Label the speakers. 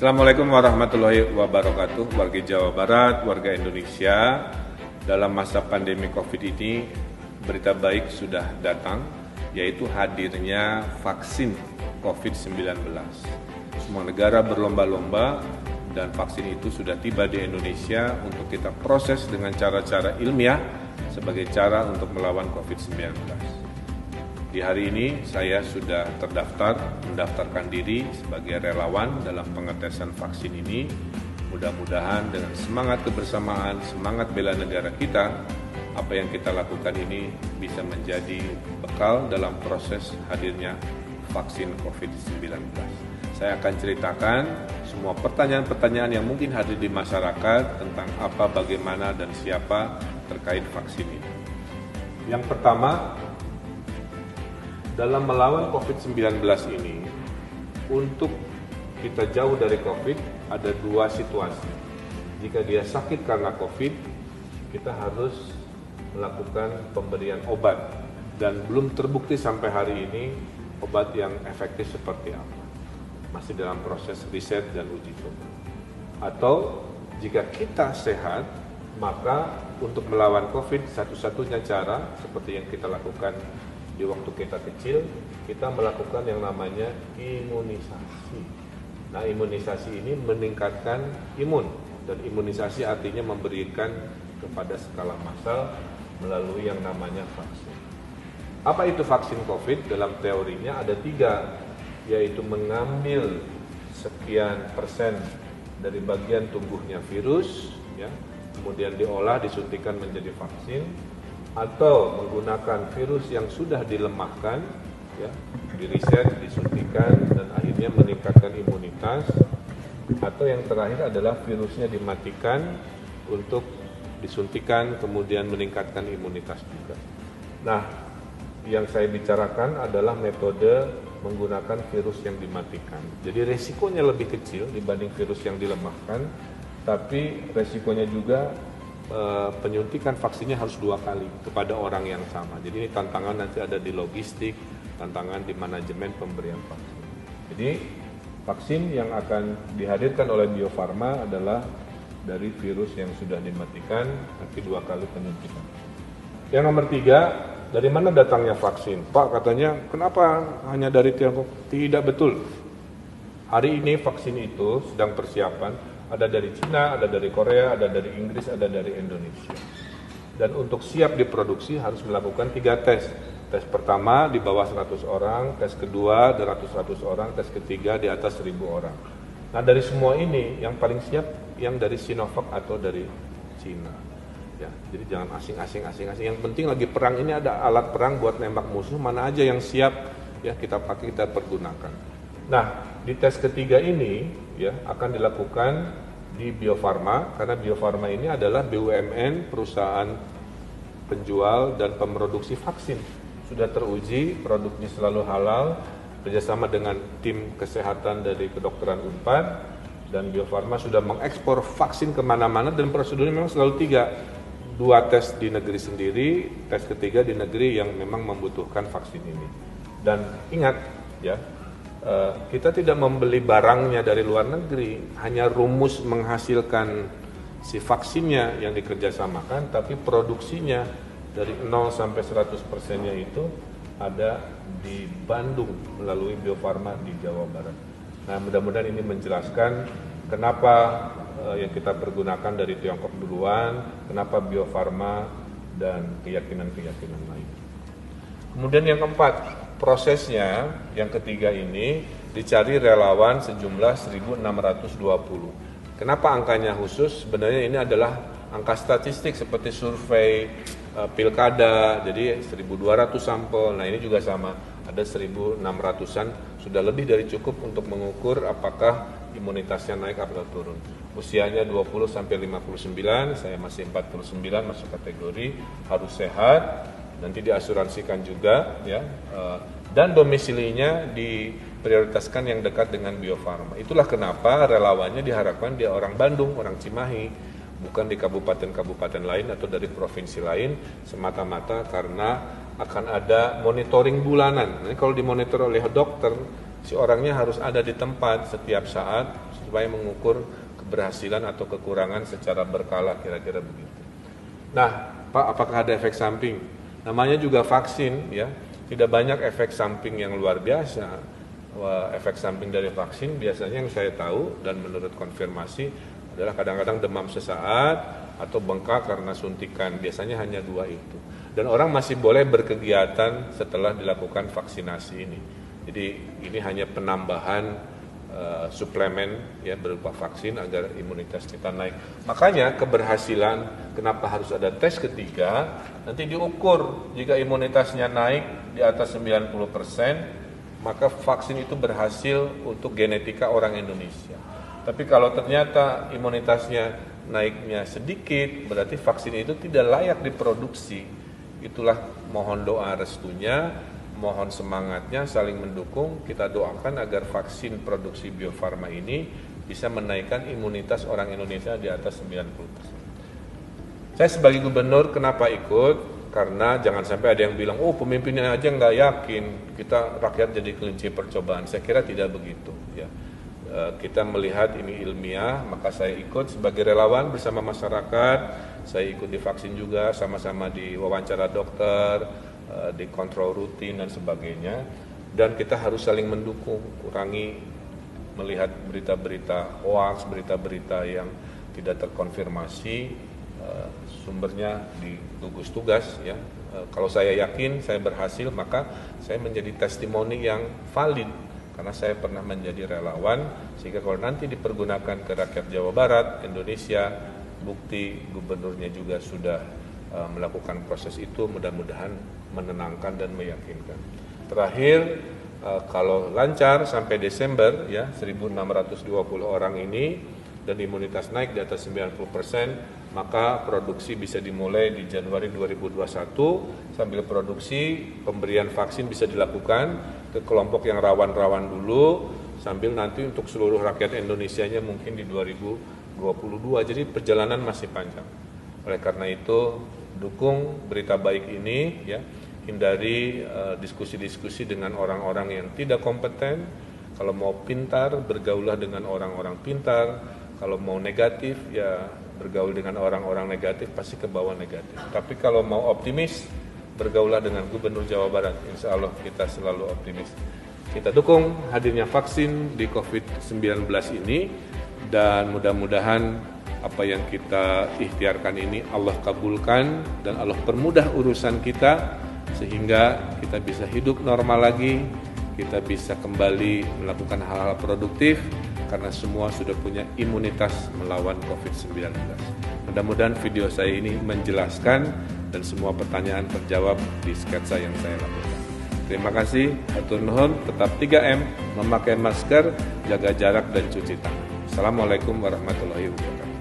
Speaker 1: Assalamualaikum warahmatullahi wabarakatuh, warga Jawa Barat, warga Indonesia. Dalam masa pandemi COVID ini, berita baik sudah datang, yaitu hadirnya vaksin COVID-19. Semua negara berlomba-lomba dan vaksin itu sudah tiba di Indonesia untuk kita proses dengan cara-cara ilmiah sebagai cara untuk melawan COVID-19. Di hari ini saya sudah mendaftarkan diri sebagai relawan dalam pengetesan vaksin ini. Mudah-mudahan dengan semangat kebersamaan, semangat bela negara kita, apa yang kita lakukan ini bisa menjadi bekal dalam proses hadirnya vaksin COVID-19. Saya akan ceritakan semua pertanyaan-pertanyaan yang mungkin hadir di masyarakat tentang apa, bagaimana, dan siapa terkait vaksin ini. Yang pertama, dalam melawan COVID-19 ini, untuk kita jauh dari COVID, ada dua situasi. Jika dia sakit karena COVID, kita harus melakukan pemberian obat. Dan belum terbukti sampai hari ini obat yang efektif seperti apa. Masih dalam proses riset dan uji coba. Atau jika kita sehat, maka untuk melawan COVID, satu-satunya cara seperti yang kita lakukan di waktu kita kecil, kita melakukan yang namanya imunisasi. Nah, imunisasi ini meningkatkan imun, dan imunisasi artinya memberikan kepada skala massal melalui yang namanya vaksin. Apa itu vaksin COVID? Dalam teorinya ada 3, yaitu mengambil sekian persen dari bagian tumbuhnya virus, ya, kemudian diolah, disuntikan menjadi vaksin, atau menggunakan virus yang sudah dilemahkan, ya, diriset, disuntikan, dan akhirnya meningkatkan imunitas, atau yang terakhir adalah virusnya dimatikan untuk disuntikan kemudian meningkatkan imunitas juga. Nah, yang saya bicarakan adalah metode menggunakan virus yang dimatikan. Jadi resikonya lebih kecil dibanding virus yang dilemahkan, tapi resikonya juga penyuntikan vaksinnya harus 2 kali kepada orang yang sama. Jadi ini tantangan nanti ada di logistik, tantangan di manajemen pemberian vaksin. Jadi vaksin yang akan dihadirkan oleh Bio Farma adalah dari virus yang sudah dimatikan, tapi 2 kali penyuntikan. Yang nomor 3, dari mana datangnya vaksin? Pak, katanya kenapa hanya dari Tiongkok? Tidak betul. Hari ini vaksin itu sedang persiapan. Ada dari Cina, ada dari Korea, ada dari Inggris, ada dari Indonesia. Dan untuk siap diproduksi harus melakukan 3 tes. Tes pertama di bawah 100 orang, tes kedua di atas 100 orang, tes ketiga di atas 1000 orang. Nah, dari semua ini yang paling siap yang dari Sinovac atau dari Cina. Ya, jadi jangan asing. Yang penting lagi perang ini ada alat perang buat nembak musuh, mana aja yang siap ya kita pakai, kita pergunakan. Nah, di tes ketiga ini ya akan dilakukan di Bio Farma, karena Bio Farma ini adalah BUMN, perusahaan penjual dan pemroduksi vaksin. Sudah teruji, produknya selalu halal, bekerjasama dengan tim kesehatan dari kedokteran Unpad, dan Bio Farma sudah mengekspor vaksin kemana-mana, dan prosedurnya memang selalu 3. 2 tes di negeri sendiri, tes ketiga di negeri yang memang membutuhkan vaksin ini. Dan ingat ya, kita tidak membeli barangnya dari luar negeri, hanya rumus menghasilkan si vaksinnya yang dikerjasamakan, tapi produksinya dari 0 sampai 100%-nya itu ada di Bandung melalui Bio Farma di Jawa Barat. Nah, mudah-mudahan ini menjelaskan kenapa yang kita pergunakan dari Tiongkok duluan, kenapa Bio Farma dan keyakinan-keyakinan lain. Kemudian yang keempat, prosesnya yang ketiga ini dicari relawan sejumlah 1.620. Kenapa angkanya khusus? Sebenarnya ini adalah angka statistik seperti survei pilkada, jadi 1.200 sampel. Nah, ini juga sama, ada 1.600-an, sudah lebih dari cukup untuk mengukur apakah imunitasnya naik atau turun. Usianya 20 sampai 59, saya masih 49, masuk kategori harus sehat, nanti diasuransikan juga ya, dan domisilinya diprioritaskan yang dekat dengan Bio Farma. Itulah kenapa relawannya diharapkan dia orang Bandung, orang Cimahi, bukan di kabupaten-kabupaten lain atau dari provinsi lain, semata-mata karena akan ada monitoring bulanan. Nah, kalau dimonitor oleh dokter, si orangnya harus ada di tempat setiap saat supaya mengukur keberhasilan atau kekurangan secara berkala, kira-kira begitu. Nah, Pak, apakah ada efek samping? Namanya juga vaksin, ya. Tidak banyak efek samping yang luar biasa. Efek samping dari vaksin biasanya yang saya tahu dan menurut konfirmasi adalah kadang-kadang demam sesaat atau bengkak karena suntikan. Biasanya hanya 2 itu. Dan orang masih boleh berkegiatan setelah dilakukan vaksinasi ini. Jadi ini hanya penambahan suplemen ya berupa vaksin agar imunitas kita naik. Makanya keberhasilan kenapa harus ada tes ketiga, nanti diukur jika imunitasnya naik di atas 90%, maka vaksin itu berhasil untuk genetika orang Indonesia. Tapi kalau ternyata imunitasnya naiknya sedikit, berarti vaksin itu tidak layak diproduksi. Itulah mohon doa restunya, mohon semangatnya, saling mendukung. Kita doakan agar vaksin produksi Bio Farma ini bisa menaikkan imunitas orang Indonesia di atas 90%. Saya sebagai gubernur kenapa ikut? Karena jangan sampai ada yang bilang, oh pemimpinnya aja nggak yakin, kita rakyat jadi kelinci percobaan. Saya kira tidak begitu. Ya. Kita melihat ini ilmiah, maka saya ikut sebagai relawan bersama masyarakat. Saya ikut divaksin juga, sama-sama di wawancara dokter, di kontrol rutin dan sebagainya, dan kita harus saling mendukung, kurangi melihat berita-berita hoax, berita-berita yang tidak terkonfirmasi, sumbernya di gugus tugas ya. Kalau saya yakin saya berhasil, maka saya menjadi testimoni yang valid karena saya pernah menjadi relawan, sehingga kalau nanti dipergunakan ke rakyat Jawa Barat, Indonesia, bukti gubernurnya juga sudah melakukan proses itu, mudah-mudahan menenangkan dan meyakinkan. Terakhir, kalau lancar sampai Desember ya 1.620 orang ini dan imunitas naik di atas 90%, maka produksi bisa dimulai di Januari 2021. Sambil produksi, pemberian vaksin bisa dilakukan ke kelompok yang rawan-rawan dulu, sambil nanti untuk seluruh rakyat Indonesianya mungkin di 2022. Jadi perjalanan masih panjang. Oleh karena itu, dukung berita baik ini ya, hindari diskusi-diskusi dengan orang-orang yang tidak kompeten. Kalau mau pintar, bergaulah dengan orang-orang pintar. Kalau mau negatif, ya bergaul dengan orang-orang negatif, pasti ke bawah negatif. Tapi kalau mau optimis, bergaulah dengan Gubernur Jawa Barat. Insya Allah kita selalu optimis. Kita dukung hadirnya vaksin di COVID-19 ini, dan mudah-mudahan apa yang kita ikhtiarkan ini Allah kabulkan dan Allah permudah urusan kita sehingga kita bisa hidup normal lagi, kita bisa kembali melakukan hal-hal produktif karena semua sudah punya imunitas melawan COVID-19. Mudah-mudahan video saya ini menjelaskan dan semua pertanyaan terjawab di sketsa yang saya lakukan. Terima kasih, hatur nuhun, tetap 3M, memakai masker, jaga jarak dan cuci tangan. Assalamualaikum warahmatullahi wabarakatuh.